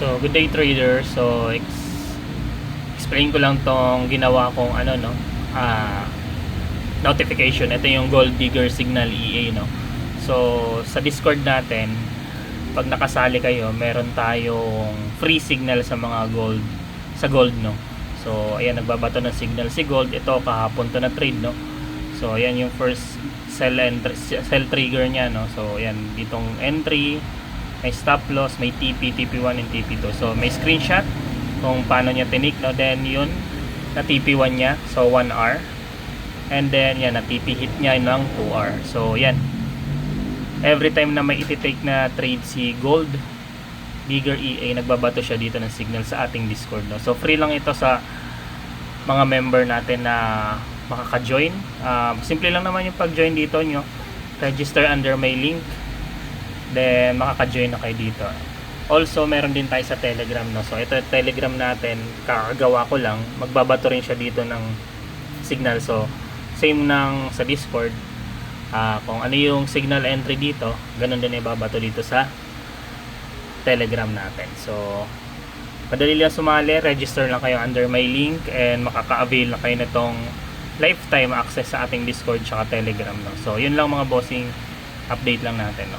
So, good day trader. So, explain ko lang tong ginawa kong notification. Ito yung Gold Digger Signal EA, no. So, sa Discord natin, pag nakasali kayo, meron tayong free signal sa mga gold, sa gold, no. So, ayan, nagbabato ng signal si Gold. Ito kahapon to na trade, no. So, ayan yung first sell trigger niya, no. So, ayan, ditong entry, may stop loss, may TP, TP1 and TP2. So may screenshot kung paano niya tinik, no? Then yun, na TP1 niya, so 1 hour. And then yan, na TP hit niya ng 2 hour. So yan, every time na may iti-take na trade si Gold Digger EA, nagbabato siya dito ng signal sa ating Discord, no? So free lang ito sa mga member natin na makaka-join. Simple lang naman yung pag-join dito nyo. Register under my link, then makaka-join na kayo dito. Also, meron din tayo sa Telegram, no. So ito Telegram natin, kakagawa ko lang, magbabato rin siya dito ng signal. So same ng sa Discord, kung ano yung signal entry dito, ganun din ibabato dito sa Telegram natin. So madali lang sumali, register lang kayo under my link and makaka-avail na kayo nitong lifetime access sa ating Discord tsaka Telegram, no. So yun lang mga bossing, update lang natin, no.